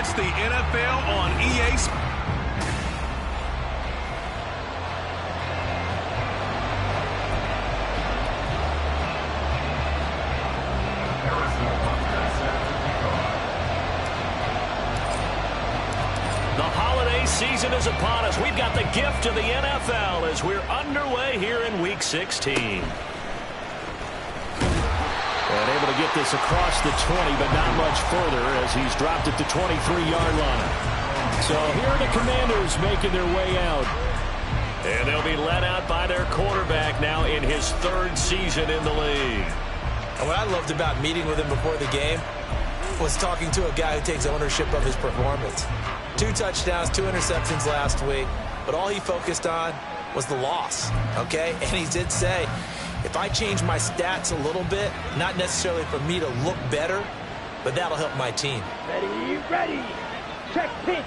It's the NFL on EA Sports. The holiday season is upon us. We've got the gift of the NFL as we're underway here in Week 16. And able to get this across the 20, but not much further as he's dropped at the 23-yard line. So here are the Commanders making their way out. And they'll be led out by their quarterback now in his third season in the league. And what I loved about meeting with him before the game was talking to a guy who takes ownership of his performance. 2 touchdowns, 2 interceptions last week, but all he focused on was the loss, okay? And he did say, if I change my stats a little bit, not necessarily for me to look better, but that'll help my team. Ready. Check pitch.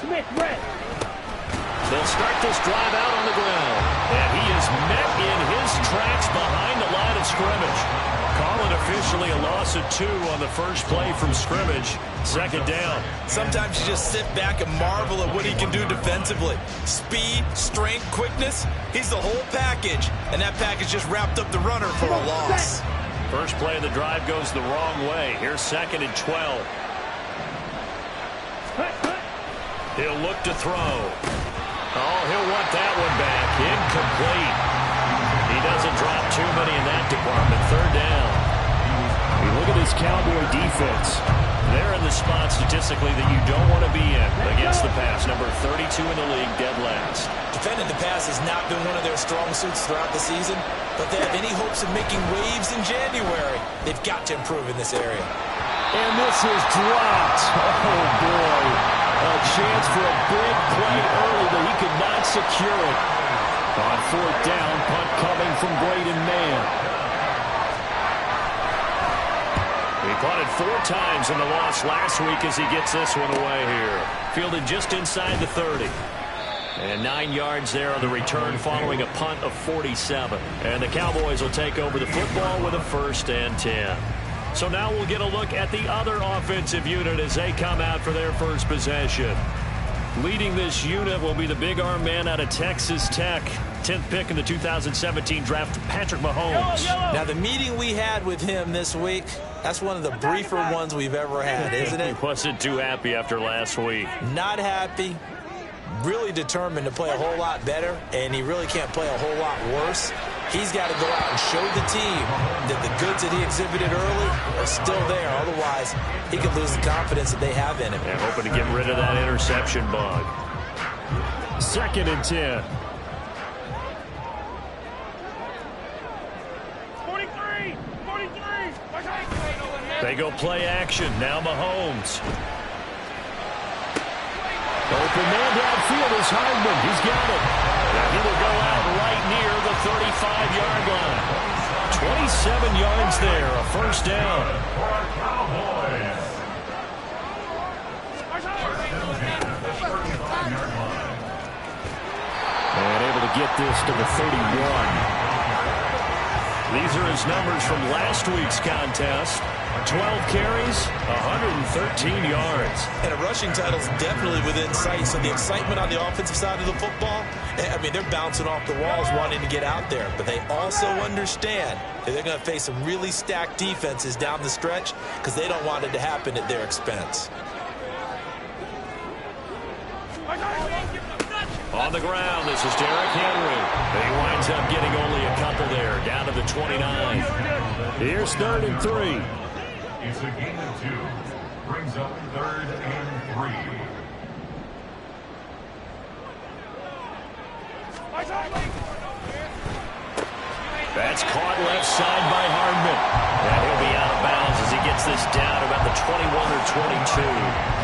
Smith red. They'll start this drive out on the ground. And he is met in his tracks behind the line of scrimmage. Call it officially a loss of 2 on the first play from scrimmage. Second down. Sometimes you just sit back and marvel at what he can do defensively. Speed, strength, quickness. He's the whole package. And that package just wrapped up the runner for a loss. First play of the drive goes the wrong way. Here's 2nd and 12. He'll look to throw. Oh, he'll want that one back. Incomplete. He doesn't drop too many in that department. 3rd down. You look at this Cowboy defense. They're in the spot statistically that you don't want to be in against the pass. Number 32 in the league, dead last. Defending the pass has not been one of their strong suits throughout the season, but they have any hopes of making waves in January. They've got to improve in this area. And this is dropped. Oh, boy. A chance for a big play early, but he could not secure it. On 4th down, punt coming from Braden Mann. He punted 4 times in the loss last week as he gets this one away here. Fielded just inside the 30. And 9 yards there on the return following a punt of 47. And the Cowboys will take over the football with a 1st and 10. So now we'll get a look at the other offensive unit as they come out for their first possession. Leading this unit will be the big arm man out of Texas Tech. 10th pick in the 2017 draft, Patrick Mahomes. Now, the meeting we had with him this week, that's one of the briefer ones we've ever had, isn't it? He wasn't too happy after last week. Not happy. Really determined to play a whole lot better, and he really can't play a whole lot worse. He's got to go out and show the team that the goods that he exhibited early are still there. Otherwise, he could lose the confidence that they have in him. And hoping to get rid of that interception bug. 2nd and 10. 43. They go play action. Now Mahomes. Open man downfield is Hardman. He's got it. And he will go out right near the 35-yard line. 27 yards there, a 1st down. And able to get this to the 31. These are his numbers from last week's contest. 12 carries, 113 yards. And a rushing title is definitely within sight. So the excitement on the offensive side of the football, I mean, they're bouncing off the walls wanting to get out there. But they also understand that they're going to face some really stacked defenses down the stretch because they don't want it to happen at their expense. On the ground, this is Derrick Henry. He winds up getting only a couple there, down to the 29. Here's 3rd and 3. It's a gain of 2. Brings up 3rd and 3. That's caught left side by Hardman. And he'll be out of bounds as he gets this down about the 21 or 22.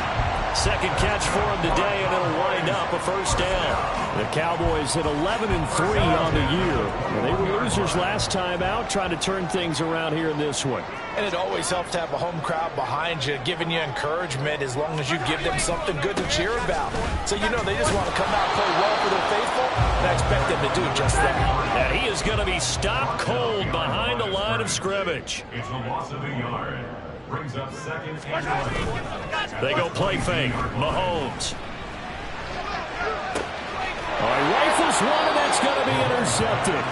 2nd catch for him today, and it'll wind up a 1st down. The Cowboys hit 11-3 on the year. And they were losers last time out, trying to turn things around here in this one. And it always helps to have a home crowd behind you, giving you encouragement as long as you give them something good to cheer about. So, you know, they just want to come out and play well for their faithful, and I expect them to do just that. And he is going to be stopped cold behind the line of scrimmage. It's a loss of a yard. Brings up second and one. They go play fake. Mahomes. Rifles one, and that's going to be intercepted.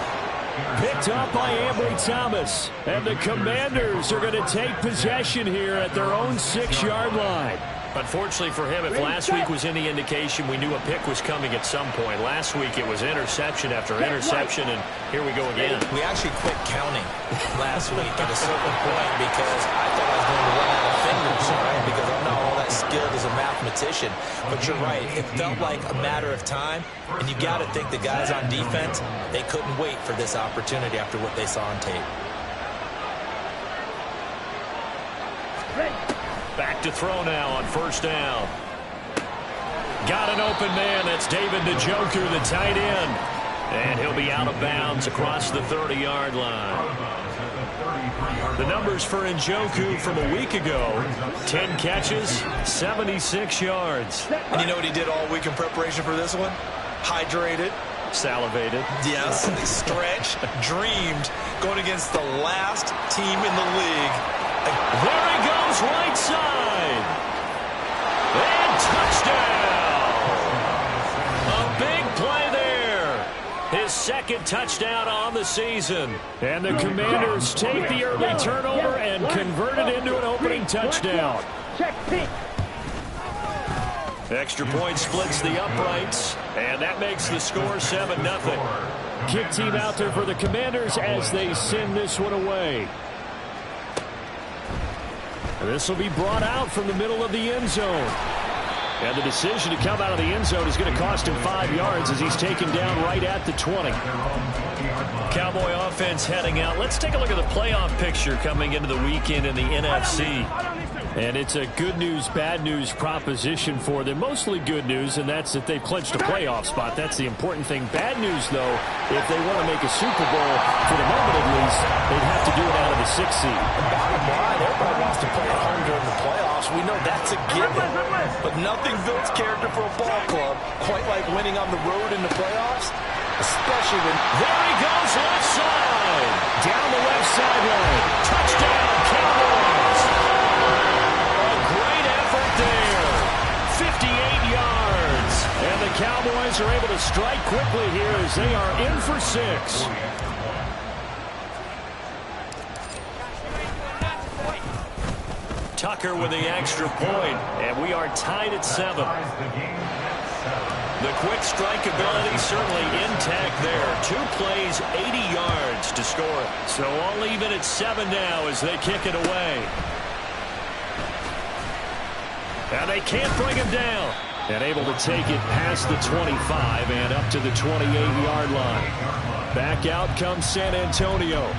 Picked up by Ambry Thomas. And the Commanders are going to take possession here at their own 6-yard line. Unfortunately for him, if last week was any indication, we knew a pick was coming at some point. Last week it was interception after interception, and here we go again. We actually quit counting last week at a certain point because I thought I was going to run out of fingers, right? Because I'm not all that skilled as a mathematician. But you're right. It felt like a matter of time, and you got to think the guys on defense, they couldn't wait for this opportunity after what they saw on tape. Back to throw now on first down. Got an open man. That's David Njoku, the tight end. And he'll be out of bounds across the 30-yard line. The numbers for Njoku from a week ago, 10 catches, 76 yards. And you know what he did all week in preparation for this one? Hydrated. Salivated. Yes, stretched, dreamed, going against the last team in the league. There he goes, right side. And touchdown. A big play there. His second touchdown on the season. And the Commanders take the early turnover and convert it into an opening touchdown. Extra point splits the uprights, and that makes the score 7-0. Kick team out there for the Commanders as they send this one away. This will be brought out from the middle of the end zone. And the decision to come out of the end zone is going to cost him 5 yards as he's taken down right at the 20. Cowboy offense heading out. Let's take a look at the playoff picture coming into the weekend in the NFC. And it's a good news, bad news proposition for them. Mostly good news, and that's that they've clinched a playoff spot. That's the important thing. Bad news, though, if they want to make a Super Bowl, for the moment at least, they'd have to do it out of the 6th seed. Bottom line, everybody wants to play at home during the playoffs. We know that's a given. But nothing builds character for a ball club quite like winning on the road in the playoffs, especially when... There he goes, left side. Down the left sideline. Touchdown, Cowboys. A great effort there. 58 yards. And the Cowboys are able to strike quickly here as they are in for 6. Tucker with the extra point, and we are tied at 7. The quick strike ability certainly intact there. 2 plays, 80 yards to score. So all even at 7 now as they kick it away. And they can't bring him down. And able to take it past the 25 and up to the 28-yard line. Back out comes San Antonio.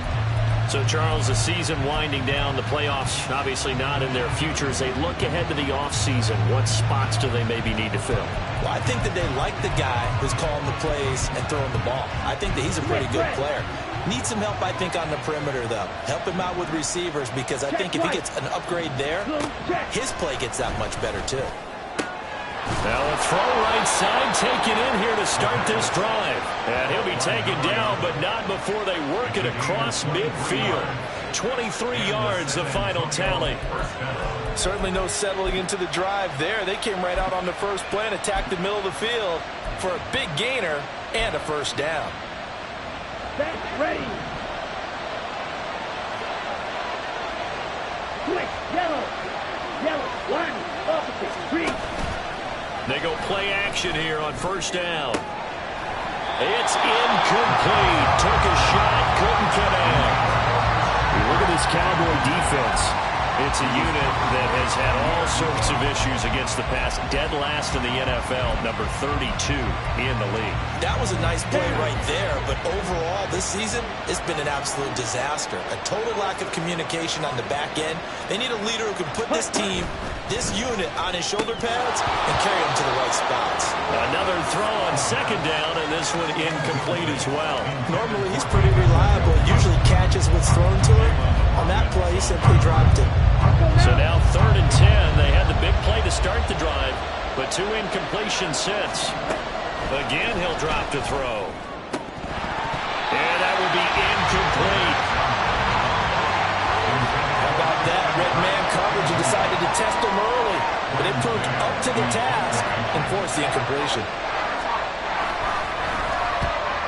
So, Charles, the season winding down, the playoffs obviously not in their future. As they look ahead to the offseason, what spots do they maybe need to fill? Well, I think that they like the guy who's calling the plays and throwing the ball. I think that he's a pretty good player. Needs some help, I think, on the perimeter, though. Help him out with receivers because I think if he gets an upgrade there, his play gets that much better, too. Now a throw right side taken in here to start this drive. And he'll be taken down, but not before they work it across midfield. 23 yards, the final tally. Certainly no settling into the drive there. They came right out on the first play and attacked the middle of the field for a big gainer and a first down. That's ready. Switch, yellow. Yellow, 1, opposite, 3. They go play action here on first down. It's incomplete. Took a shot, couldn't connect. Look at this Cowboy defense. It's a unit that has had all sorts of issues against the pass. Dead last in the NFL, number 32 in the league. That was a nice play right there, but overall this season, it's been an absolute disaster. A total lack of communication on the back end. They need a leader who can put this team, this unit, on his shoulder pads and carry them to the right spots. Another throw on second down, and this one incomplete as well. Normally he's pretty reliable, usually catches what's thrown to him. On that play, he simply dropped it. So now 3rd and 10. They had the big play to start the drive, but 2 incompletions since. Again, he'll drop to throw. And that will be incomplete. How about that? Red man test them early, but it proved up to the task and forced the incompletion.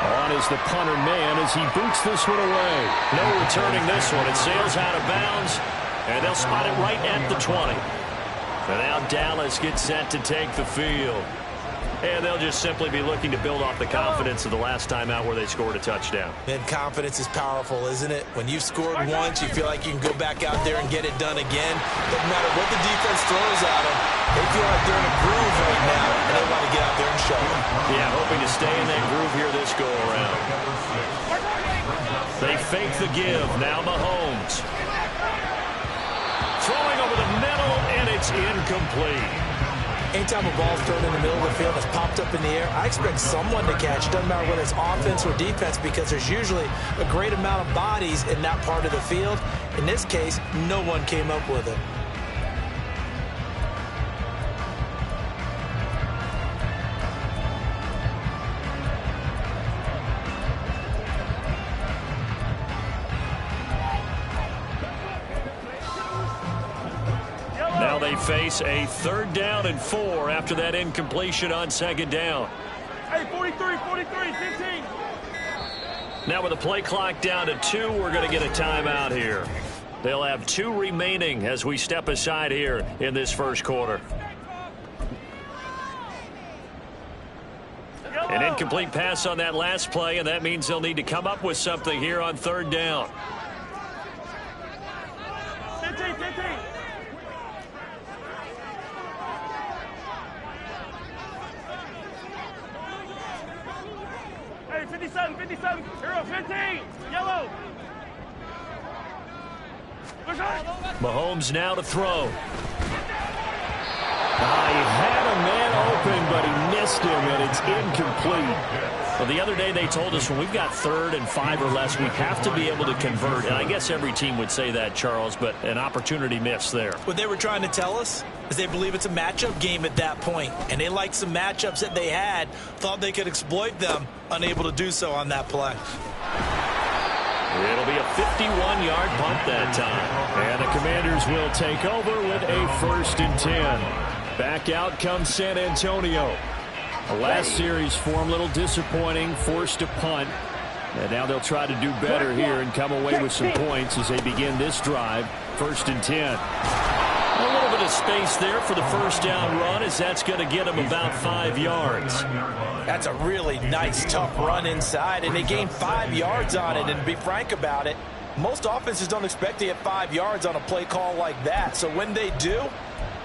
On is the punter man as he boots this one away. No returning this one. It sails out of bounds, and they'll spot it right at the 20. And now Dallas gets set to take the field. And they'll just simply be looking to build off the confidence of the last time out where they scored a touchdown. And confidence is powerful, isn't it? When you've scored once, you feel like you can go back out there and get it done again. Doesn't matter what the defense throws at them. They feel like they're in a groove right now, and they want to get out there and show it. Yeah, hoping to stay in that groove here this go-around. They fake the give. Now Mahomes. Throwing over the middle, and it's incomplete. Anytime a ball's thrown in the middle of the field that's popped up in the air, I expect someone to catch. It doesn't matter whether it's offense or defense, because there's usually a great amount of bodies in that part of the field. In this case, no one came up with it. Now they face a 3rd down and 4 after that incompletion on 2nd down. Hey, 43, 15. Now with the play clock down to 2, we're going to get a timeout here. They'll have 2 remaining as we step aside here in this first quarter. An incomplete pass on that last play, and that means they'll need to come up with something here on 3rd down. 15. Hey, 57. Hero, 15. Yellow. Mahomes now to throw. He had a man open, but he missed him, and it's incomplete. Well, the other day they told us when we've got 3rd and 5 or less, we have to be able to convert. And I guess every team would say that, Charles, but an opportunity missed there. What they were trying to tell us is they believe it's a matchup game at that point, and they liked some matchups that they had, thought they could exploit them, unable to do so on that play. It'll be a 51-yard punt that time. And the Commanders will take over with a 1st and 10. Back out comes San Antonio. The last series for them, a little disappointing, forced to punt. And now they'll try to do better here and come away with some points as they begin this drive. 1st and 10. A little bit of space there for the 1st down run, as that's going to get them about 5 yards. That's a really nice, tough run inside, and they gained 5 yards on it. And to be frank about it, most offenses don't expect to get 5 yards on a play call like that. So when they do,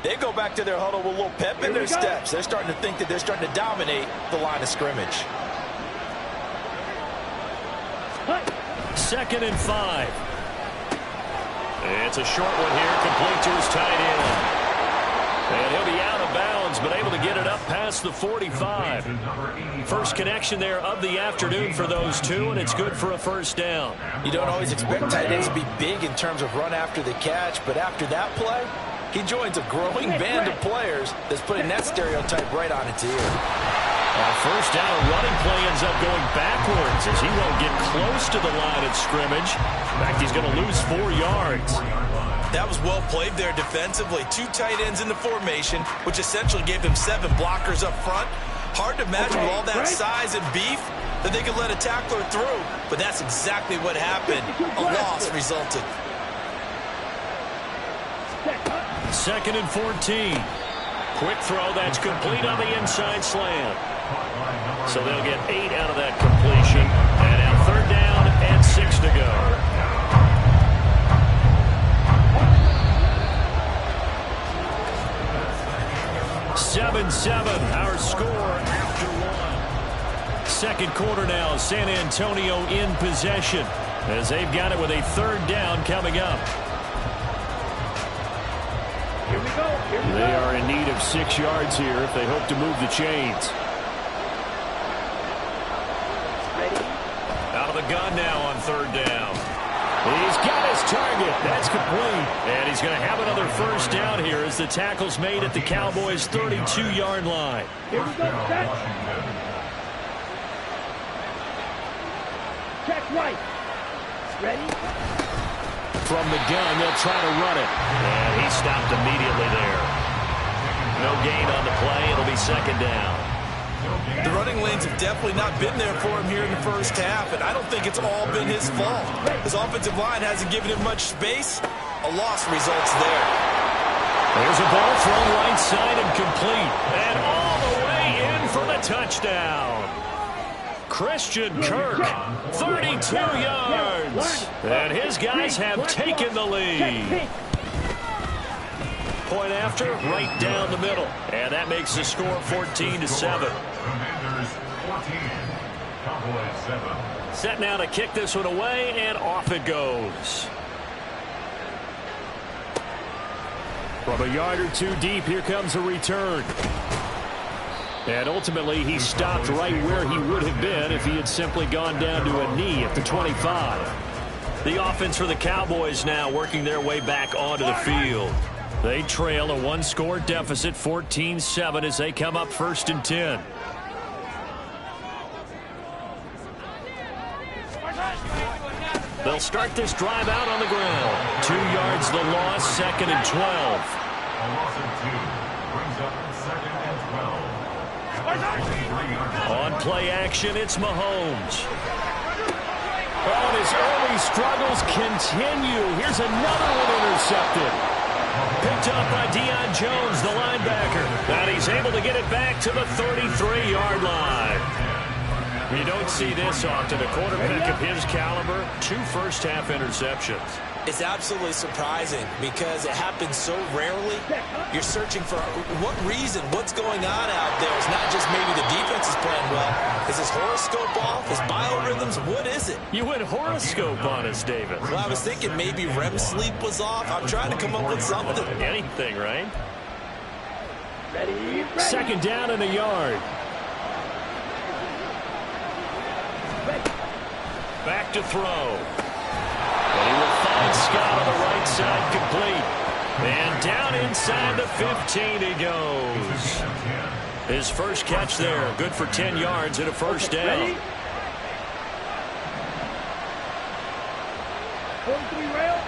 they go back to their huddle with a little pep in their steps. They're starting to think that they're starting to dominate the line of scrimmage. 2nd and 5. It's a short one here, complete to his tight end. And he'll be out of bounds, but able to get it up past the 45. First connection there of the afternoon for those two, and it's good for a 1st down. You don't always expect tight ends to be big in terms of run after the catch, but after that play, he joins a growing band of players that's putting that stereotype right on its ear. 1st down, running play ends up going backwards as he won't get close to the line of scrimmage. In fact, he's going to lose 4 yards. That was well played there defensively. 2 tight ends in the formation, which essentially gave them 7 blockers up front. Hard to imagine with all that size and beef that they could let a tackler through, but that's exactly what happened. A loss resulted. 2nd and 14. Quick throw, that's complete on the inside slant. So they'll get 8 out of that completion. And now 3rd down and 6 to go. 7-7, our score after 1. 2nd quarter now, San Antonio in possession as they've got it with a 3rd down coming up. Here we go. They are in need of 6 yards here if they hope to move the chains. Out of the gun now on 3rd down. He's got his target. That's complete. And he's going to have another 1st down here as the tackle's made at the Cowboys' 32-yard line. Here we go. Set. Check right. Ready? from the gun. They'll try to run it. And he stopped immediately there. No gain on the play. It'll be second down. The running lanes have definitely not been there for him here in the first half, and I don't think it's all been his fault. His offensive line hasn't given him much space. A loss results there. There's a ball thrown right side and complete. And all the way in for the touchdown. Christian Kirk, 32 yards. And his guys have taken the lead. Point after, right down the middle. And that makes the score 14-7. Commanders 14, Cowboys 7. Set now to kick this one away, and off it goes. From a yard or two deep, here comes a return. And ultimately, he stopped right where he would have been if he had simply gone down to a knee at the 25. The offense for the Cowboys now working their way back onto the field. They trail a one-score deficit, 14-7, as they come up 1st and 10. They'll start this drive out on the ground. 2 yards the loss, 2nd and 12. A loss of 2 brings up 2nd and 12. On play action, it's Mahomes. Oh, and his early struggles continue. Here's another one intercepted. Picked up by Deion Jones, the linebacker. And he's able to get it back to the 33-yard line. You don't see this often. A quarterback of his caliber, 2 first-half interceptions. It's absolutely surprising because it happens so rarely. You're searching for what reason, what's going on out there. It's not just maybe the defense is playing well. Is his horoscope off? His biorhythms? What is it? You went horoscope on us, David. Well, I was thinking maybe REM sleep was off. I'm trying to come up with something. Anything, right? Ready? 2nd down and a yard. Back to throw. And he will find Scott on the right side, complete. And down inside the 15 he goes. His first catch there, good for 10 yards and a first down. 43 rail.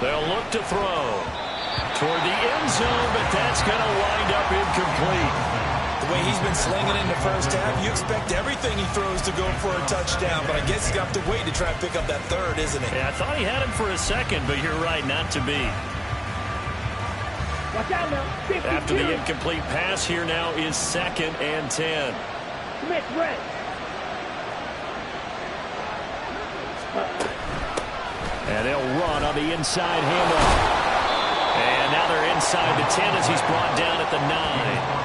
They'll look to throw toward the end zone, but that's going to wind up incomplete. The way he's been slinging in the first half, you expect everything he throws to go for a touchdown, but I guess he's got to wait to try and pick up that third, isn't he? Yeah, I thought he had him for a second, but you're right, not to be. Watch out now. 52. After the incomplete pass, here now is 2nd and 10. Smith red. And they'll run on the inside handoff. And now they're inside the 10 as he's brought down at the 9.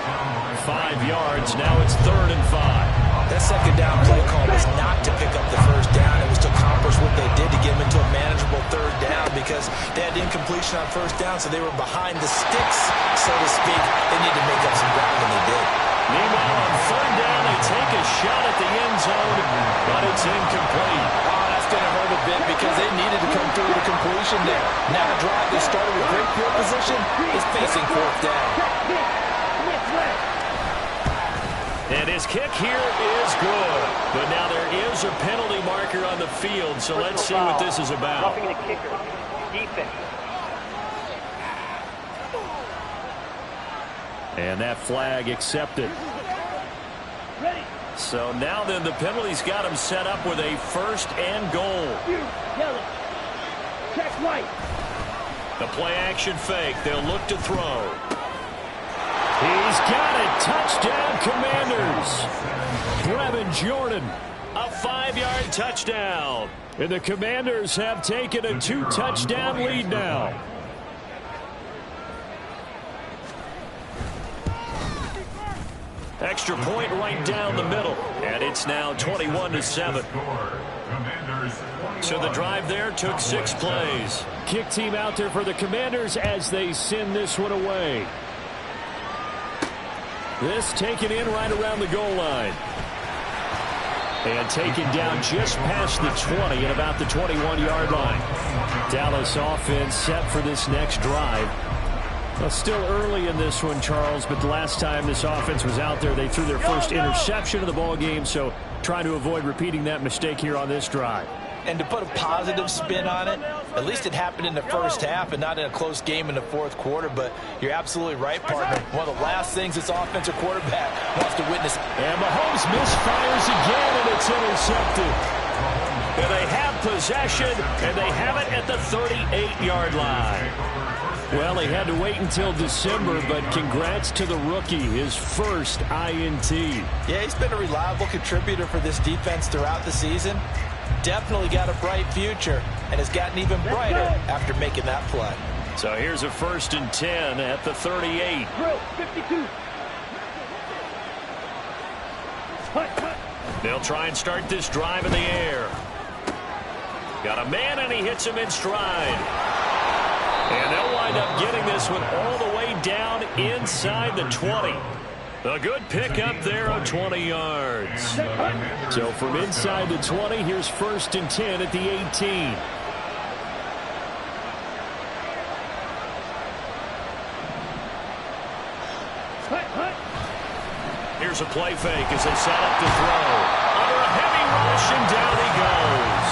5 yards. Now it's 3rd and 5. That second down play call was not to pick up the first down. It was to accomplish what they did to get them into a manageable 3rd down because they had incompletion on 1st down, so they were behind the sticks, so to speak. They needed to make up some ground, and they did. Meanwhile, on 3rd down, they take a shot at the end zone, but it's incomplete. Oh, that's going to hurt a bit because they needed to come through the completion there. Now a drive they started with great field position is facing 4th down. Smith red. And his kick here is good. But now there is a penalty marker on the field, so let's see what this is about. Roughing the kicker. Defense. And that flag accepted. Ready. So now then the penalty's got him set up with a 1st and goal. Yellow. Check white. The play action fake. They'll look to throw. He's got it. Touchdown, Commanders. Brevin Jordan, a 5-yard touchdown. And the Commanders have taken a 2-touchdown lead now. Extra point right down the middle. And it's now 21-7. So the drive there took 6 plays. Kick team out there for the Commanders as they send this one away. This taken in right around the goal line. And taken down just past the 20 at about the 21-yard line. Dallas offense set for this next drive. Well, still early in this one, Charles, but the last time this offense was out there, they threw their first interception of the ball game, so trying to avoid repeating that mistake here on this drive. And to put a positive spin on it, at least it happened in the first half and not in a close game in the fourth quarter. But you're absolutely right, partner. One of the last things this offensive quarterback wants to witness. And Mahomes misfires again, and it's intercepted. And they have possession, and they have it at the 38-yard line. Well, he had to wait until December, but congrats to the rookie, his first INT. Yeah, he's been a reliable contributor for this defense throughout the season. Definitely got a bright future and has gotten even brighter after making that play. So here's a 1st and 10 at the 38. 52. They'll try and start this drive in the air. Got a man, and he hits him in stride. And they'll wind up getting this one all the way down inside the 20. A good pick up there of 20 yards. So from inside the 20, here's 1st and 10 at the 18. Here's a play fake as they set up to throw. Under a heavy rush, and down he goes.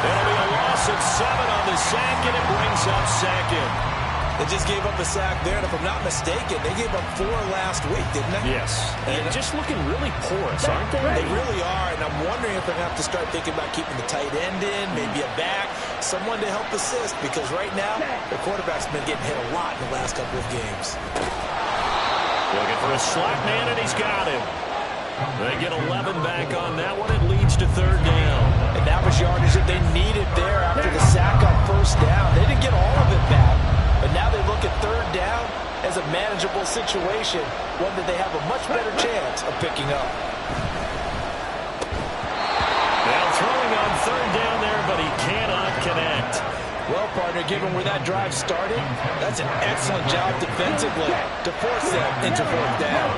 It'll be a loss of 7 on the sack, and it brings up 2nd. They just gave up a sack there, and if I'm not mistaken, they gave up 4 last week, didn't they? Yes. And just looking really porous, aren't they? They really are, and I'm wondering if they're going to have to start thinking about keeping the tight end in, maybe a back, someone to help assist, because right now, the quarterback's been getting hit a lot in the last couple of games. Looking for a slot man, and he's got him. They get 11 back on that one. It leads to 3rd down. And that was yardage that they needed there after the sack on 1st down. They didn't get all of it back. But now they look at 3rd down as a manageable situation, one that they have a much better chance of picking up. Now throwing on 3rd down there, but he cannot connect. Well, partner, given where that drive started, that's an excellent job defensively to force them into 4th down.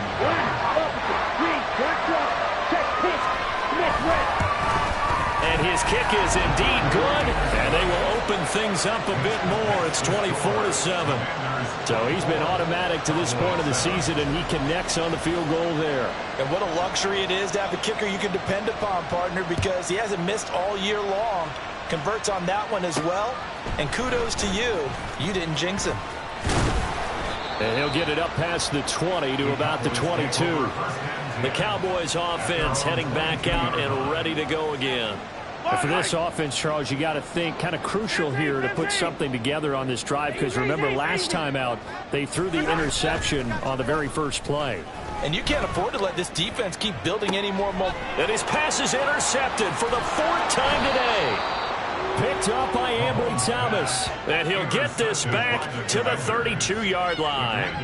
And his kick is indeed good, and they will open things up a bit more. It's 24-7. So he's been automatic to this point of the season, and he connects on the field goal there. And what a luxury it is to have a kicker you can depend upon, partner, because he hasn't missed all year long. Converts on that one as well. And kudos to you. You didn't jinx him. And he'll get it up past the 20 to about the 22. The Cowboys offense heading back out and ready to go again. And for this offense, Charles, you got to think kind of crucial here to put something together on this drive, because remember last time out they threw the interception on the very first play. And you can't afford to let this defense keep building any more momentum. And his pass is intercepted for the 4th time today. Picked up by Ambry Thomas. And he'll get this back to the 32-yard line.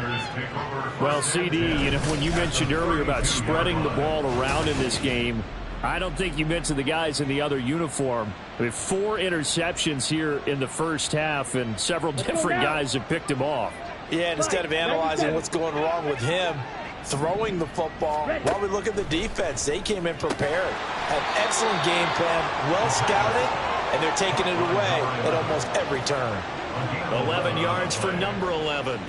Well, CD, when you mentioned earlier about spreading the ball around in this game, I don't think you mentioned the guys in the other uniform. We have 4 interceptions here in the first half, and several different guys have picked him off. Yeah, and instead of analyzing what's going wrong with him, throwing the football, while we look at the defense, they came in prepared. Had excellent game plan, well scouted, and they're taking it away at almost every turn. 11 yards for number 11.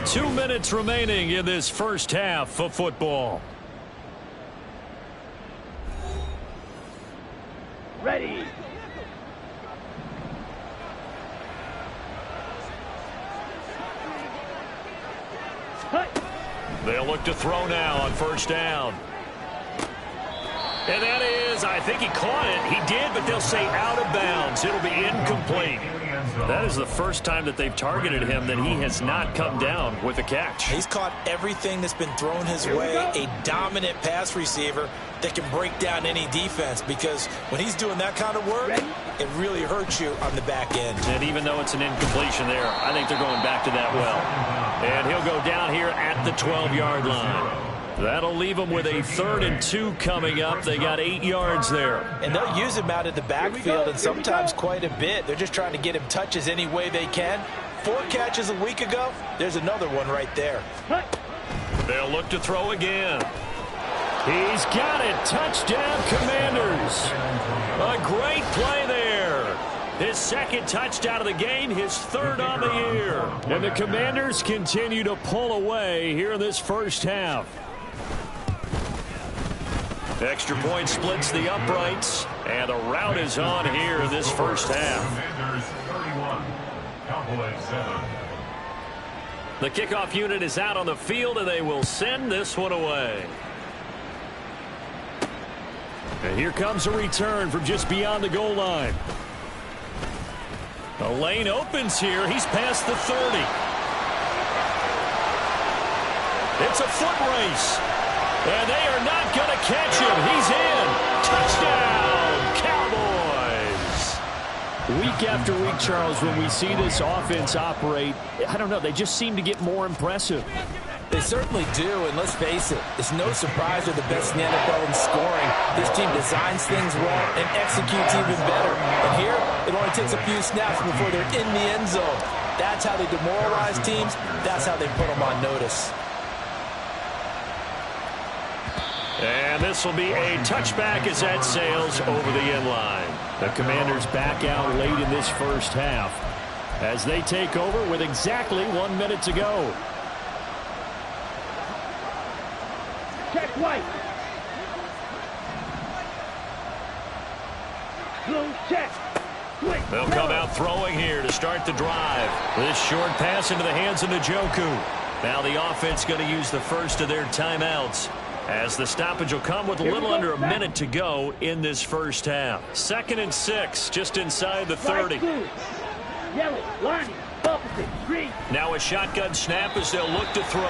2 minutes remaining in this first half of football. Ready. They'll look to throw now on 1st down. And that is, I think he caught it. He did, but they'll say out of bounds. It'll be incomplete. That is the first time that they've targeted him that he has not come down with a catch. He's caught everything that's been thrown his way. A dominant pass receiver that can break down any defense, because when he's doing that kind of work, it really hurts you on the back end. And even though it's an incompletion there, I think they're going back to that well. And he'll go down here at the 12-yard line. That'll leave them with a 3rd and 2 coming up. They got 8 yards there. And they'll use him out of the backfield, and sometimes quite a bit. They're just trying to get him touches any way they can. 4 catches a week ago. There's another one right there. They'll look to throw again. He's got it. Touchdown, Commanders. A great play there. His 2nd touchdown of the game, his 3rd on the year. And the Commanders continue to pull away here in this first half. Extra point splits the uprights, and the rout is on here in this first half. Commanders 31, Cowboys 7. The kickoff unit is out on the field, and they will send this one away. And here comes a return from just beyond the goal line. The lane opens here. He's past the 30. It's a foot race. And they are not going to catch him. He's in. Touchdown, Cowboys. Week after week, Charles, when we see this offense operate, I don't know, they just seem to get more impressive. They certainly do, and let's face it, it's no surprise they're the best in the NFL in scoring. This team designs things well and executes even better. And here, it only takes a few snaps before they're in the end zone. That's how they demoralize teams. That's how they put them on notice. And this will be a touchback as that sails over the end line. The Commanders back out late in this first half as they take over with exactly 1 minute to go. Check white. Blue check. Quick. They'll come out throwing here to start the drive. This short pass into the hands of Njoku. Now the offense going to use the first of their timeouts, as the stoppage will come with a little under a minute to go in this first half. 2nd and 6, just inside the 30. Yellow, lining, opposite, green. Now a shotgun snap as they'll look to throw.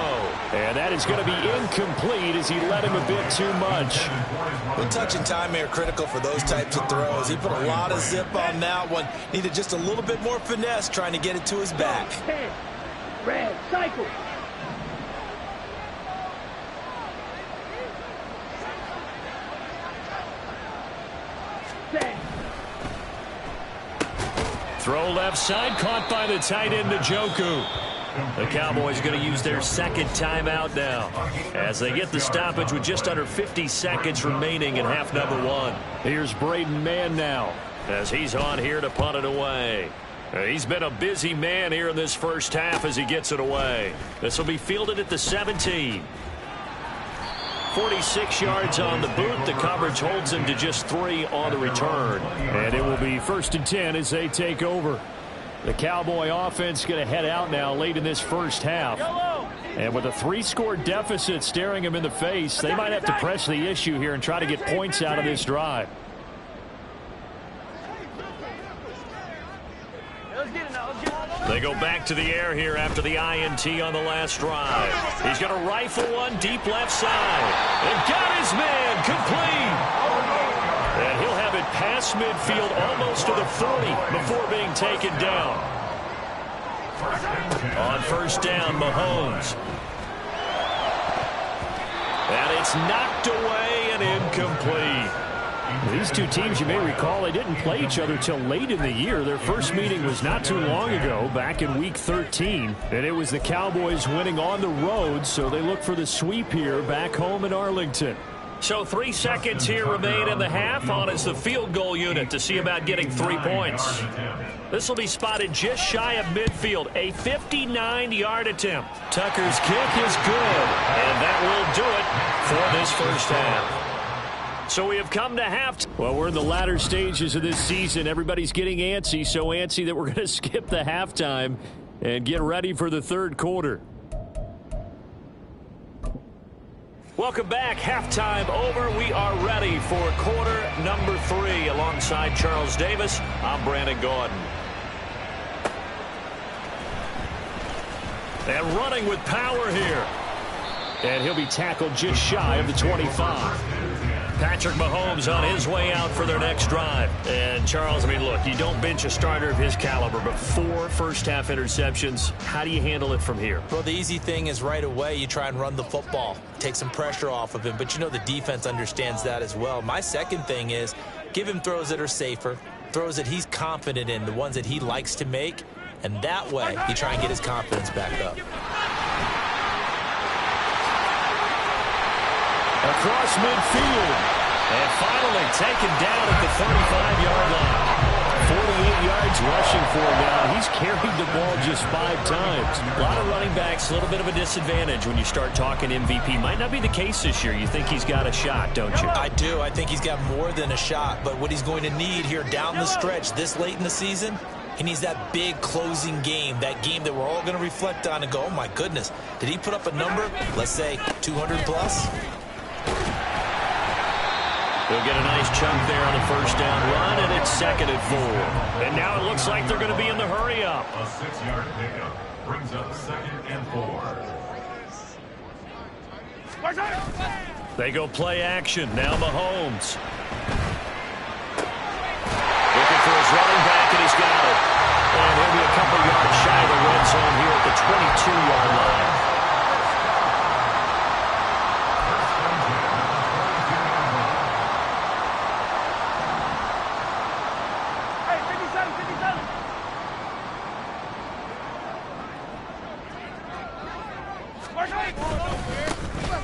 And that is going to be incomplete as he led him a bit too much. The touch and time are critical for those types of throws. He put a lot of zip on that one. Needed just a little bit more finesse trying to get it to his back. 10, red, cycle. Throw left side, caught by the tight end Njoku. The Cowboys going to use their second timeout now as they get the stoppage with just under 50 seconds remaining in half number 1. Here's Braden Mann now as he's on here to punt it away. He's been a busy man here in this first half as he gets it away. This will be fielded at the 17. 46 yards on the boot. The coverage holds him to just 3 on the return. And it will be 1st and 10 as they take over. The Cowboy offense going to head out now late in this first half. And with a 3-score deficit staring him in the face, they might have to press the issue here and try to get points out of this drive. They go back to the air here after the INT on the last drive. He's going to rifle one deep left side. And got his man complete. And he'll have it past midfield almost to the 40 before being taken down. On first down, Mahomes. And it's knocked away and incomplete. These two teams, you may recall, they didn't play each other till late in the year. Their first meeting was not too long ago, back in Week 13. And it was the Cowboys winning on the road, so they look for the sweep here back home in Arlington. So 3 seconds here remain in the half. On is the field goal unit to see about getting 3 points. This will be spotted just shy of midfield. A 59-yard attempt. Tucker's kick is good. And that will do it for this first half. So we have come to half. Well, we're in the latter stages of this season. Everybody's getting antsy, so antsy that we're going to skip the halftime and get ready for the third quarter. Welcome back. Halftime over. We are ready for quarter number 3. Alongside Charles Davis, I'm Brandon Gordon. And running with power here. And he'll be tackled just shy of the 25. Patrick Mahomes on his way out for their next drive. And, Charles, I mean, look, you don't bench a starter of his caliber, but 4 first-half interceptions. How do you handle it from here? Well, the easy thing is right away you try and run the football, take some pressure off of him. But, you know, the defense understands that as well. My second thing is give him throws that are safer, throws that he's confident in, the ones that he likes to make. And that way you try and get his confidence back up. Across midfield. And finally taken down at the 35-yard line. yards rushing for him now. He's carried the ball just 5 times. A lot of running backs, a little bit of a disadvantage when you start talking MVP. Might not be the case this year. You think he's got a shot, don't you? I do. I think he's got more than a shot. But what he's going to need here down the stretch this late in the season, he needs that big closing game, that game that we're all going to reflect on and go, oh, my goodness, did he put up a number, let's say 200 plus? They'll get a nice chunk there on the first down run, and it's 2nd and 4. And now it looks like they're going to be in the hurry-up. A 6-yard pickup brings up 2nd and 4. They go play action. Now Mahomes. Looking for his running back, and he's got it. And he'll be a couple yards shy of the red zone here at the 22-yard line.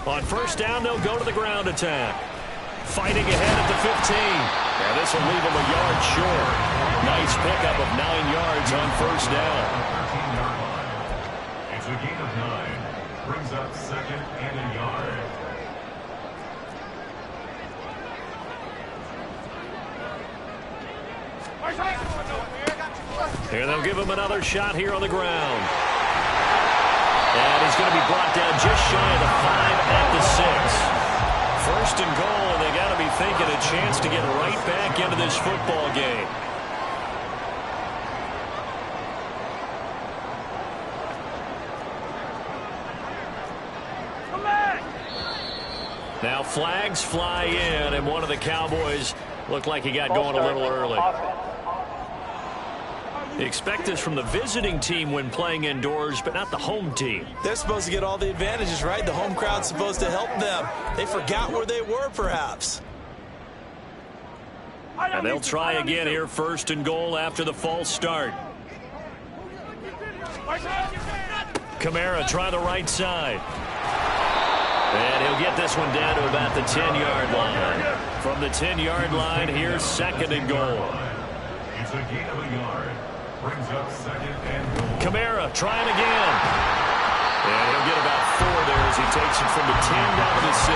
On first down, they'll go to the ground attack. Fighting ahead at the 15. And this will leave him a yard short. Nice pickup of 9 yards on first down. 13-yard line. It's a gain of 9. Brings up 2nd and a yard. Here they'll give him another shot here on the ground. And he's going to be brought down just shy of the 5 at the 6. First and goal, and they got to be thinking a chance to get right back into this football game. Now flags fly in, and one of the Cowboys looked like he got going a little early. You expect this from the visiting team when playing indoors, but not the home team. They're supposed to get all the advantages, right? The home crowd's supposed to help them. They forgot where they were, perhaps. And they'll try again here, first and goal after the false start. Kamara try the right side. And he'll get this one down to about the 10-yard line. From the 10-yard line, here's 2nd and goal. It's a gain of a yard. Brings up 2nd and goal. Kamara trying again. And he'll get about 4 there as he takes it from the 10 down to the 6.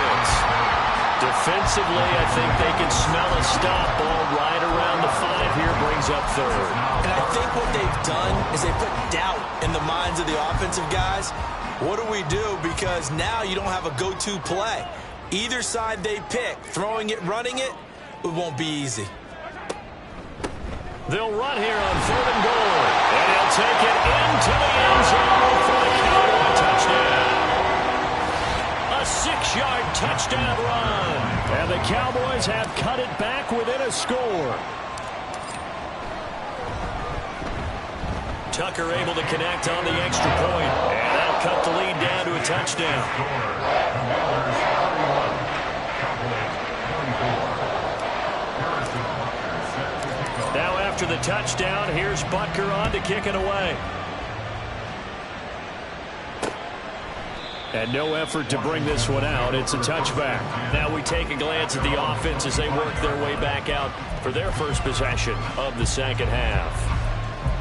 Defensively, I think they can smell a stop. Ball right around the 5 here, brings up 3rd. And I think what they've done is they put doubt in the minds of the offensive guys. What do we do? Because now you don't have a go-to play. Either side they pick, throwing it, running it, it won't be easy. They'll run here on 3rd and goal. And he'll take it into the end zone for the Cowboy touchdown. A 6-yard touchdown run. And the Cowboys have cut it back within a score. Tucker able to connect on the extra point. And that'll cut the lead down to a touchdown. Now after the touchdown, here's Butker on to kick it away. And no effort to bring this one out. It's a touchback. Now we take a glance at the offense as they work their way back out for their first possession of the second half.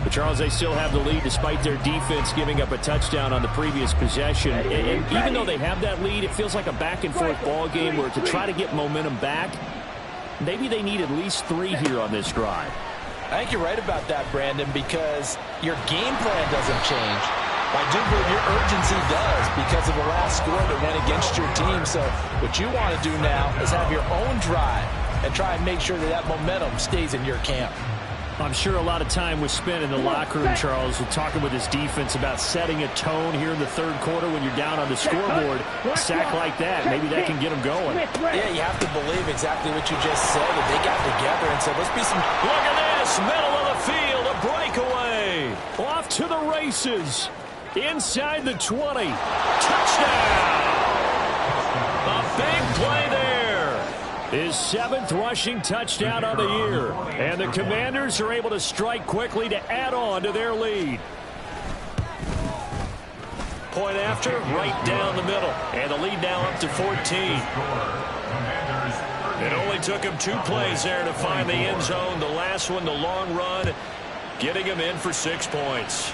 But Charles, they still have the lead despite their defense giving up a touchdown on the previous possession. And even though they have that lead, it feels like a back-and-forth ball game where to try to get momentum back, maybe they need at least 3 here on this drive. I think you're right about that, Brandon, because your game plan doesn't change. I do believe your urgency does because of the last score that went against your team. So what you want to do now is have your own drive and try and make sure that that momentum stays in your camp. I'm sure a lot of time was spent in the locker room, Charles, with talking with his defense about setting a tone here in the 3rd quarter when you're down on the scoreboard. A sack like that, maybe that can get them going. Yeah, you have to believe exactly what you just said, that they got together and said, let's be some... Look at this, middle of the field, a breakaway. Off to the races. Inside the 20. Touchdown! A big play there. His 7th rushing touchdown on the year. And the Commanders are able to strike quickly to add on to their lead. Point after, right down the middle. And the lead now up to 14. It only took him 2 plays there to find the end zone. The last one, the long run, getting him in for 6 points.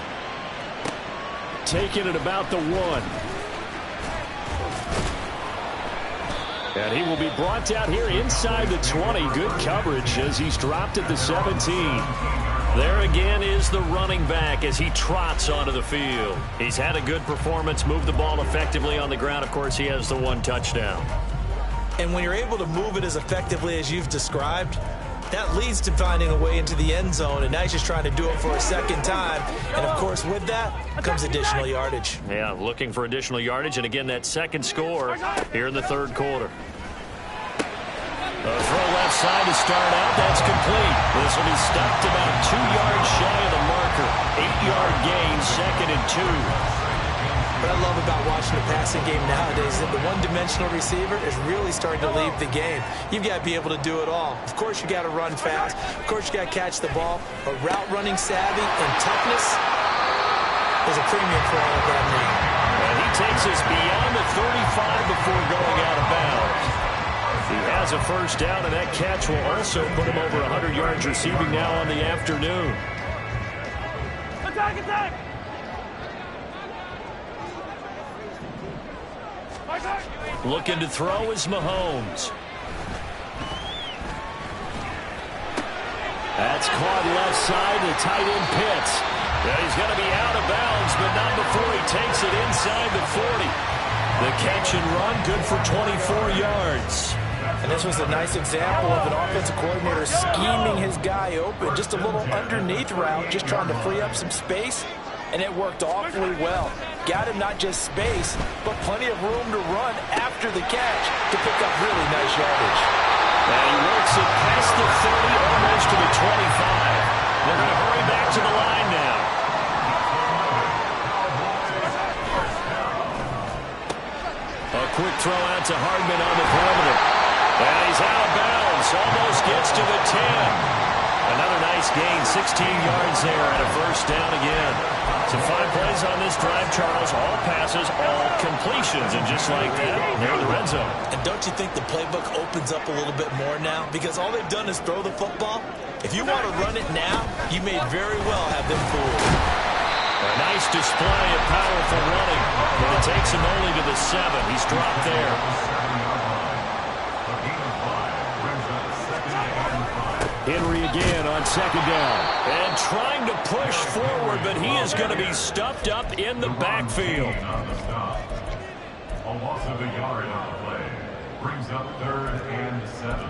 Taking it about the 1. And he will be brought down here inside the 20. Good coverage as he's dropped at the 17. There again is the running back as he trots onto the field. He's had a good performance, moved the ball effectively on the ground. Of course, he has the 1 touchdown. And when you're able to move it as effectively as you've described, that leads to finding a way into the end zone, and now he's just trying to do it for a second time. And, of course, with that comes additional yardage. Yeah, looking for additional yardage, and again, that second score here in the 3rd quarter. A throw left side to start out. That's complete. This will be stopped about 2 yards shy of the marker. 8-yard gain, 2nd and 2. What I love about watching the passing game nowadays is that the one-dimensional receiver is really starting to leave the game. You've got to be able to do it all. Of course, you got to run fast. Of course, you got to catch the ball. But route running savvy and toughness is a premium for all of that now. And he takes us beyond the 35 before going out of bounds. He has a first down, and that catch will also put him over 100 yards receiving now on the afternoon. Attack, attack! Looking to throw is Mahomes. That's caught left side. The tight end Pitts. Yeah, he's going to be out of bounds, but not before he takes it inside the 40. The catch and run, good for 24 yards. And this was a nice example of an offensive coordinator scheming his guy open. Just a little underneath route, just trying to free up some space, and it worked awfully well. Got him not just space, but plenty of room to run after the catch to pick up really nice yardage. And he works it past the 30, almost to the 25. They're going to hurry back to the line now. A quick throw out to Hardman on the perimeter. And he's out of bounds. Almost gets to the 10. Another nice gain, 16 yards there, and a first down again. So 5 plays on this drive, Charles. All passes, all completions. And just like that, they're in the red zone. And don't you think the playbook opens up a little bit more now? Because all they've done is throw the football. If you want to run it now, you may very well have them fooled. A nice display of powerful running. But it takes him only to the 7. He's dropped there. Henry again on 2nd down. And trying to push forward, but he is going to be stuffed up in the backfield. A loss of a yard on the play. Brings up 3rd and 7.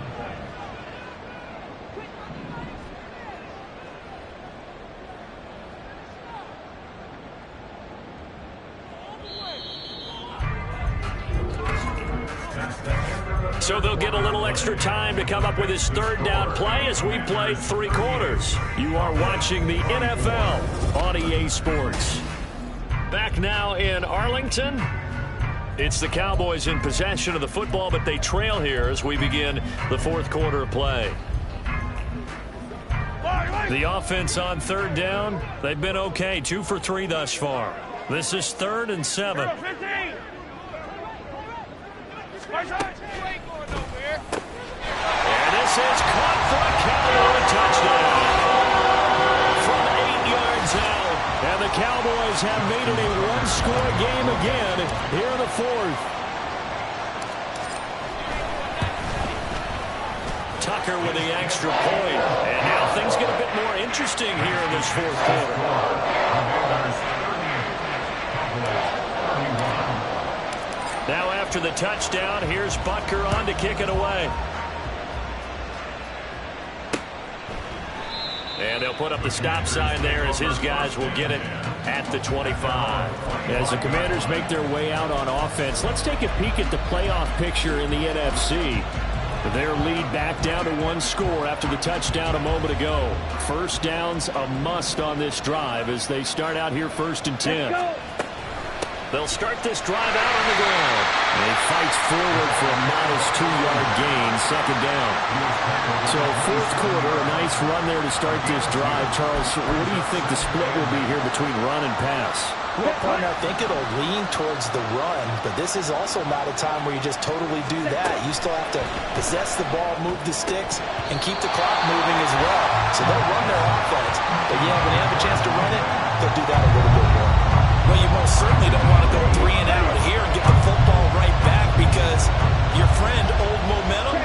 So they'll get a little extra time to come up with his 3rd down play as we played 3 quarters. You are watching the NFL on EA Sports. Back now in Arlington. It's the Cowboys in possession of the football, but they trail here as we begin the 4th quarter of play. The offense on 3rd down, they've been okay. 2 for 3 thus far. This is 3rd and 7. And this is caught for a Cowboy touchdown. From 8 yards out. And the Cowboys have made it a 1-score game again here in the 4th. Tucker with the extra point. And now things get a bit more interesting here in this 4th quarter. Now after the touchdown, here's Butker on to kick it away. And they'll put up the stop sign there as his guys will get it at the 25. As the Commanders make their way out on offense, let's take a peek at the playoff picture in the NFC. Their lead back down to 1 score after the touchdown a moment ago. First down's a must on this drive as they start out here 1st and 10. They'll start this drive out on the ground. And he fights forward for a modest 2-yard gain, second down. So fourth quarter, a nice run there to start this drive. Charles, what do you think the split will be here between run and pass? Well, partner, I think it'll lean towards the run, but this is also not a time where you just totally do that. You still have to possess the ball, move the sticks, and keep the clock moving as well. So they'll run their offense, but yeah, when they have a chance to run it, they'll do that a little bit more. Well, you most certainly don't want to go 3 and out here and get the football right back because your friend, Old Momentum,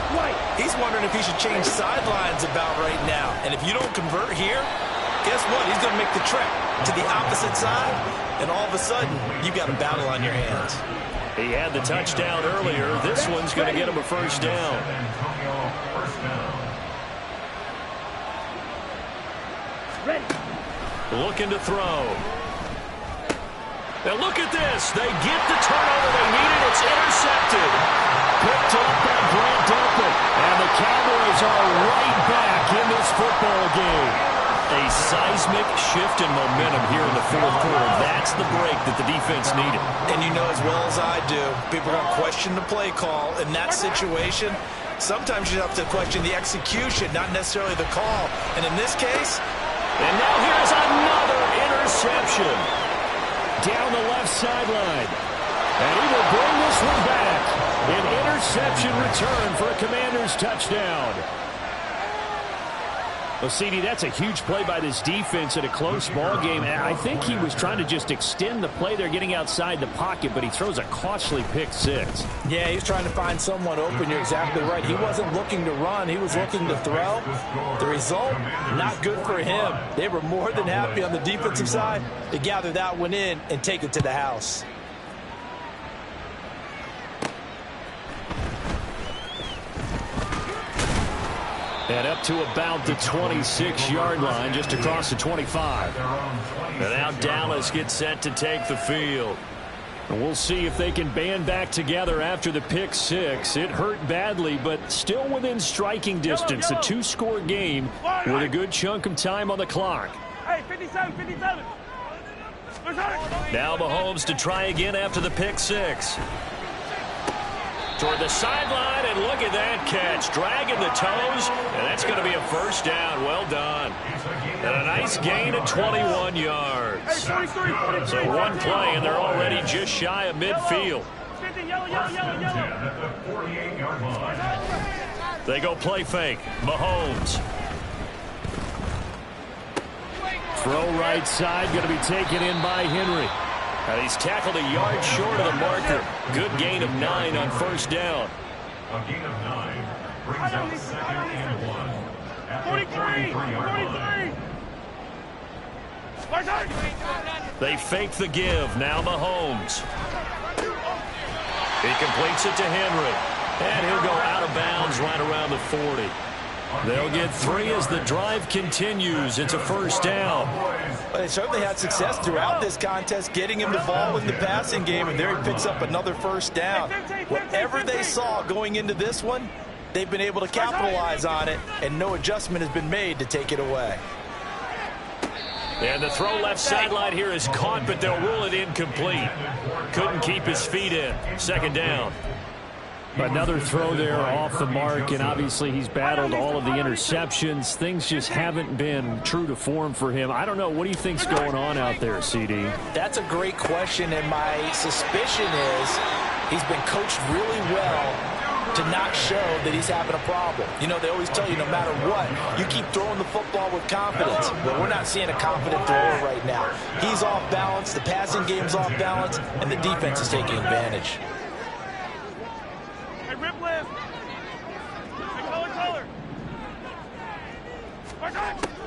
he's wondering if he should change sidelines about right now. And if you don't convert here, guess what? He's going to make the trek to the opposite side, and all of a sudden, you've got a battle on your hands. He had the touchdown earlier. This one's going to get him a first down. Looking to throw. Now look at this. They get the turnover they needed. It's intercepted. Picked up by Brant Delpit. And the Cowboys are right back in this football game. A seismic shift in momentum here in the fourth quarter. That's the break that the defense needed. And you know as well as I do, people are going to question the play call in that situation. Sometimes you have to question the execution, not necessarily the call. And in this case... And now here's another interception. Down the left sideline. And he will bring this one back. An interception return for a Commanders touchdown. Well, CD, that's a huge play by this defense in a close ball game. I think he was trying to just extend the play. They're getting outside the pocket, but he throws a costly pick six. Yeah, he's trying to find someone open. You're exactly right. He wasn't looking to run. He was looking to throw. The result, not good for him. They were more than happy on the defensive side to gather that one in and take it to the house. And up to about the 26-yard line, just across the 25. And now Dallas gets set to take the field. And we'll see if they can band back together after the pick six. It hurt badly, but still within striking distance. A 2-score game with a good chunk of time on the clock. Hey, 57, 57. Now Mahomes to try again after the pick six. Toward the sideline, and look at that catch. Dragging the toes, and that's going to be a first down. Well done. And a nice gain of 21 yards. So one play, and they're already just shy of midfield. They go play fake. Mahomes. Throw right side, going to be taken in by Henry. And he's tackled a yard short of the marker. Good gain of 9 on first down. A gain of 9 brings up second and 1 at the 43. They fake the give. Now Mahomes. He completes it to Henry. And he'll go out of bounds right around the 40. They'll get 3 as the drive continues. It's a first down. Well, they certainly had success throughout this contest, getting him the ball in the passing game, and there he picks up another first down. Whatever they saw going into this one, they've been able to capitalize on it, and no adjustment has been made to take it away. And the throw left sideline here is caught, but they'll rule it incomplete. Couldn't keep his feet in. Second down. Another throw there off the mark, and obviously he's battled all of the interceptions. Things just haven't been true to form for him. I don't know. What do you think's going on out there, CD? That's a great question, and my suspicion is he's been coached really well to not show that he's having a problem. You know, they always tell you no matter what, you keep throwing the football with confidence. But we're not seeing a confident thrower right now. He's off balance, the passing game's off balance, and the defense is taking advantage.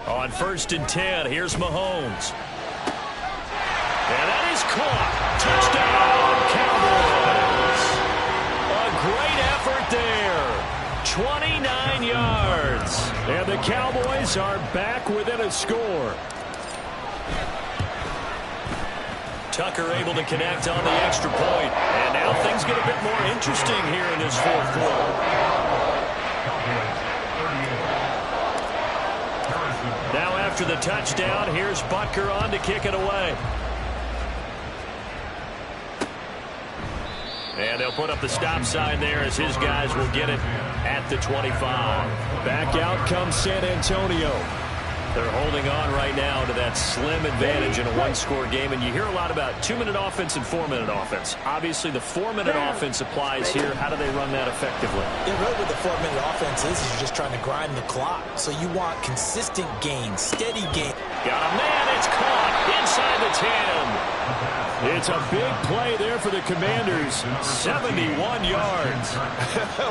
On first and 10, here's Mahomes. And that is caught. Touchdown, Cowboys. A great effort there. 29 yards. And the Cowboys are back within a score. Tucker able to connect on the extra point. And now things get a bit more interesting here in this fourth quarter. Now after the touchdown, here's Butker on to kick it away. And they'll put up the stop sign there as his guys will get it at the 25. Back out comes San Antonio. They're holding on right now to that slim advantage in a one-score game. And you hear a lot about 2-minute offense and 4-minute offense. Obviously, the 4-minute offense applies here. How do they run that effectively? Yeah, really what the 4-minute offense is you're just trying to grind the clock. So you want consistent gains, steady gains. Got a man. It's caught inside the 10. It's a big play there for the Commanders. 71 yards.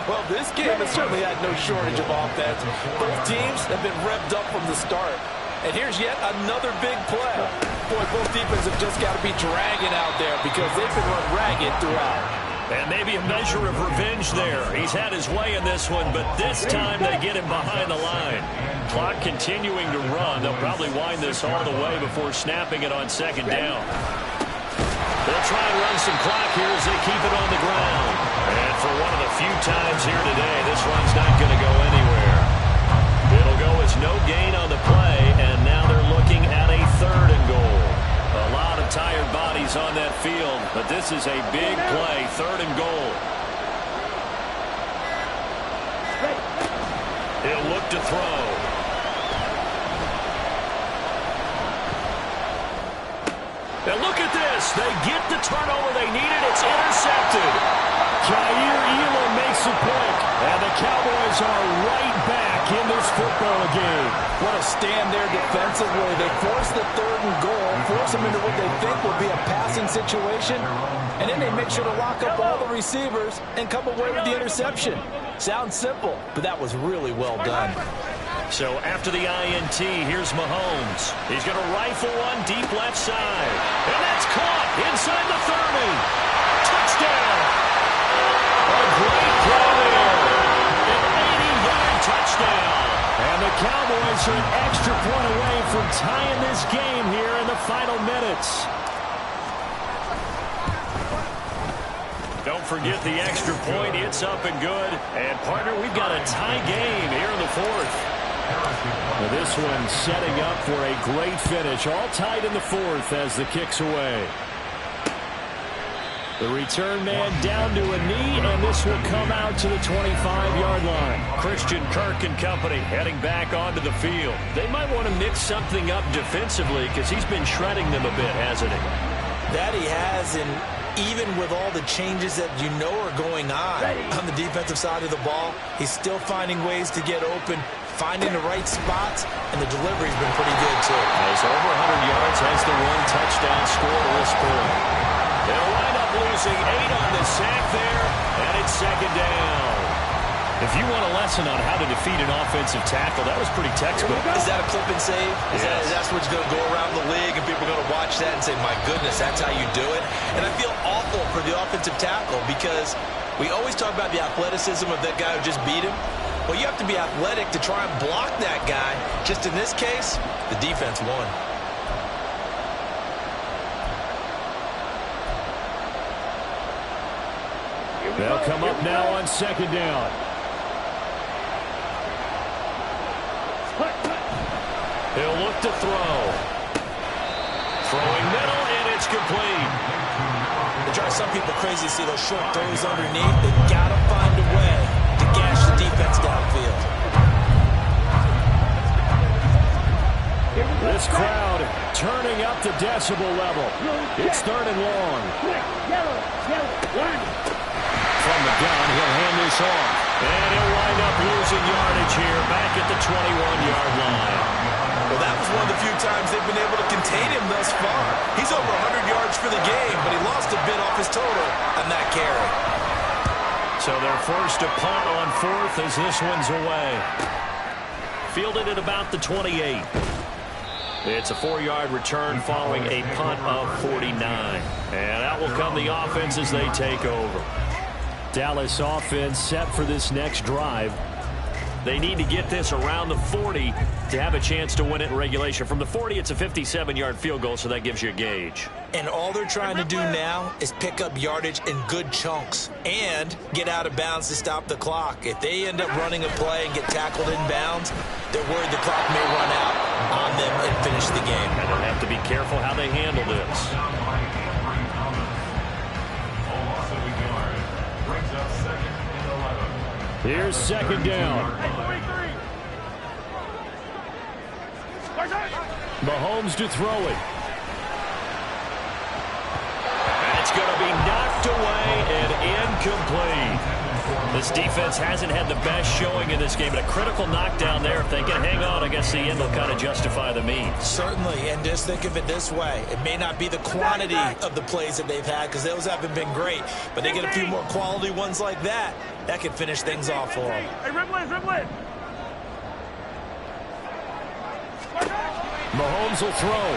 Well, this game has certainly had no shortage of offense. Both teams have been revved up from the start. And here's yet another big play. Boy, both defenses have just got to be dragging out there because they've been run ragged throughout. And maybe a measure of revenge there. He's had his way in this one, but this time they get him behind the line. Clock continuing to run. They'll probably wind this all the way before snapping it on second down. They'll try and run some clock here as they keep it on the ground. And for one of the few times here today, this run's not going to go anywhere. It'll go as no gain on the play, and now they're looking at a 3rd and goal. A lot of tired bodies on that field, but this is a big play, 3rd and goal. He'll look to throw. And look at this. They get the turnover they needed. It's intercepted. Jair Elam makes a pick, and the Cowboys are right back in this football game. What a stand there defensively. They force the 3rd and goal, force them into what they think will be a passing situation, and then they make sure to lock up all the receivers and come away with the interception. Sounds simple, but that was really well done. So after the INT, here's Mahomes. He's going to rifle one deep left side. And that's caught inside the 30. Touchdown. A great play there. An 80-yard touchdown. And the Cowboys are an extra point away from tying this game here in the final minutes. Don't forget the extra point. It's up and good. And, partner, we've got a tie game here in the 4th. Now this one setting up for a great finish. All tied in the 4th as the kick's away. The return man down to a knee, and this will come out to the 25-yard line. Christian Kirk and company heading back onto the field. They might want to mix something up defensively because he's been shredding them a bit, hasn't he? That he has, and even with all the changes that you know are going on the defensive side of the ball, he's still finding ways to get open, finding the right spots, and the delivery's been pretty good, too. Has over 100 yards, has the 1 touchdown score to this point. They'll wind up losing 8 on the sack there, and it's 2nd down. If you want a lesson on how to defeat an offensive tackle, that was pretty textbook. Is that a clip and save? Is that what's going to go around the league, and people are going to watch that and say, my goodness, that's how you do it? And I feel awful for the offensive tackle because we always talk about the athleticism of that guy who just beat him. Well, you have to be athletic to try and block that guy. Just in this case, the defense won. They'll come up now on 2nd down. He'll look to throw. Throwing middle, and it's complete. It drives some people crazy to see those short throws underneath. They've got to find a way to gash the defense downfield. This crowd turning up the decibel level. It's 3rd and long. From the gun, he'll hand this off. And he'll wind up losing yardage here back at the 21-yard line. Well, that was one of the few times they've been able to contain him thus far. He's over 100 yards for the game, but he lost a bit off his total on that carry. So they're forced to punt on 4th as this one's away. Fielded at about the 28. It's a 4-yard return following a punt of 49. And out will come the offense as they take over. Dallas offense set for this next drive. They need to get this around the 40 to have a chance to win it in regulation. From the 40, it's a 57-yard field goal, so that gives you a gauge. And all they're trying to do now is pick up yardage in good chunks and get out of bounds to stop the clock. If they end up running a play and get tackled in bounds, they're worried the clock may run out on them and finish the game. And they'll have to be careful how they handle this. Here's second down. Mahomes to throw it. That's going to be knocked away and incomplete. This defense hasn't had the best showing in this game, but a critical knockdown there. If they can hang on, I guess the end will kind of justify the means. Certainly, and just think of it this way. It may not be the quantity of the plays that they've had because those haven't been great, but they get a few more quality ones like that. That can finish things off for them. Hey, Ripley. Mahomes will throw.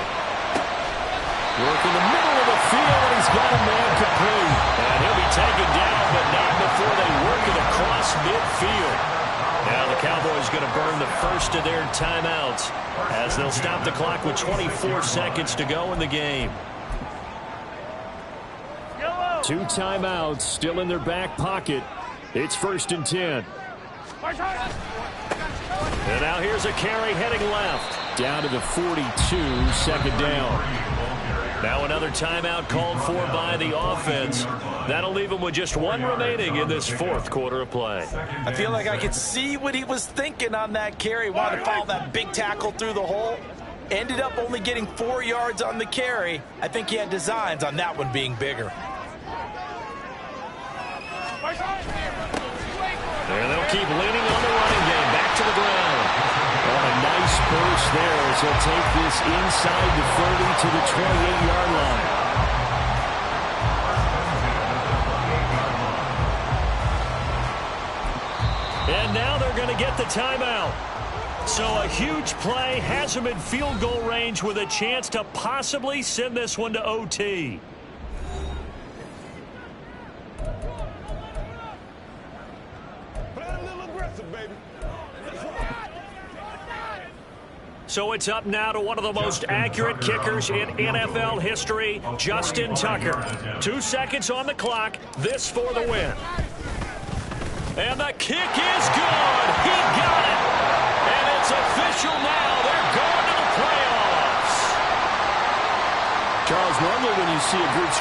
Work in the middle of the field, and he's got a man complete. And he'll be taken down, but not before they work it across midfield. Now the Cowboys going to burn the first of their timeouts as they'll stop the clock with 24 seconds to go in the game. 2 timeouts still in their back pocket. It's 1st and 10. And now here's a carry heading left. Down to the 42, second down. Now another timeout called for by the offense. That'll leave them with just 1 remaining in this 4th quarter of play. I feel like I could see what he was thinking on that carry. Wanted to follow that big tackle through the hole. Ended up only getting 4 yards on the carry. I think he had designs on that one being bigger. There they'll keep leaning on the running game. Back to the ground. Oh, a nice burst there as he'll take this inside the 30 to the 28-yard line. And now they're going to get the timeout. So a huge play has them in field goal range with a chance to possibly send this one to OT. So it's up now to one of the most accurate kickers in NFL history, Justin Tucker. 2 seconds on the clock. This for the win. And the kick is good. He got it. And it's official now. They're going to the playoffs. Charles, normally when you see a group score